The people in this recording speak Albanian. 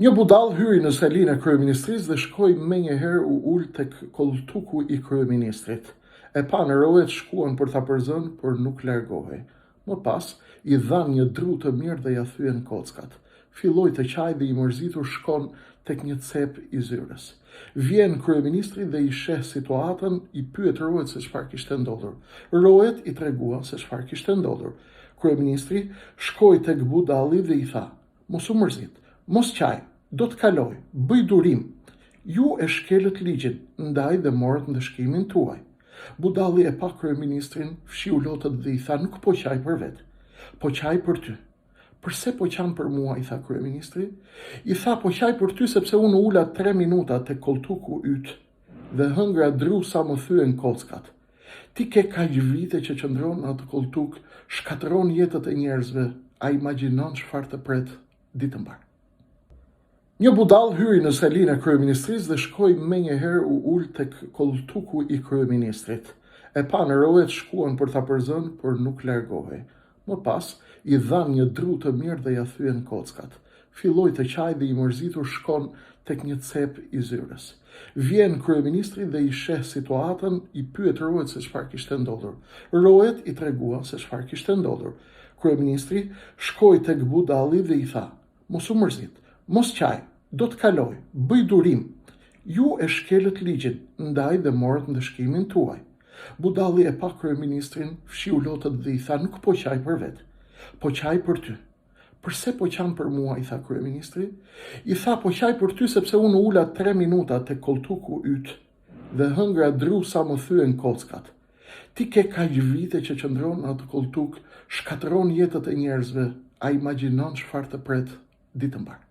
Një budall hyri në salinë e kryeministrisë dhe shkoi menjëherë u ul tek koltuku i kryeministrit. E pa në rojet shkuan për ta përzënë, por nuk largohej. Më pas, i dhan një dru të mirë dhe ja thyen kockat. Filloi të qaj dhe i mërzitur shkon tek një cep i zyrës. Vjen kryeministri dhe i sheh situatën, i pyet rojet se çfarë kishte ndodhur. Rojet i treguan se çfarë kishte ndodhur. Kryeministri shkoi tek budalli dhe i tha: "Mos u mërzit, mos qaj, do të kaloj, bëj durim. Ju e shkelët ligjin, ndaj dhe morët ndëshkimin tuaj." Budalli e pa kryeministrin, fshiu lotët dhe i tha: "Nuk po qaj për vetë, po qaj për ty." "Përse po qan për mua?" i tha kryeministri. I tha: "Po qaj për ty sepse unë ula 3 minuta tek koltuku yt dhe hëngra dru sa më thyen kockat. Ti ke kaq vite që qëndron në atë koltuk, shkatëron jetët e njerëzve, a imagjinon çfarë të pret ditë mbar." Një budall hyri në salinë e kryeministrisë dhe shkoi menjëherë u ul tek koltuku i kryeministrit. E pa në rojet shkuan për ta përzënë, por nuk largohej. Më pas, i dhan një dru të mirë dhe ja thyen kockat. Filloi të qaj dhe i mërzitur shkon tek një cep i zyrës. Vjen kryeministri dhe i sheh situatën, i pyet rojet se çfarë kishte ndodhur. Rojet i treguan se çfarë kishte ndodhur. Kryeministri shkoi tek budalli dhe i tha: "Mos u mërzit, mos qaj, do të kaloj, bëj durim. Ju e shkelët ligjin, ndaj dhe morët ndëshkimin tuaj." Budalli e pa kryeministrin, fshiu lotët dhe i tha: "Nuk po qaj për vetë, po qaj për ty." "Përse po qan për mua?" i tha kryeministri. I tha: "Po qaj për ty sepse unë ula 3 minuta tek koltuku yt dhe hëngra dru sa më thyen kockat. Ti ke kaq vite që qëndron në atë koltuk, shkatëron jetët e njerëzve, a imagjinon çfarë të pret ditë mbar."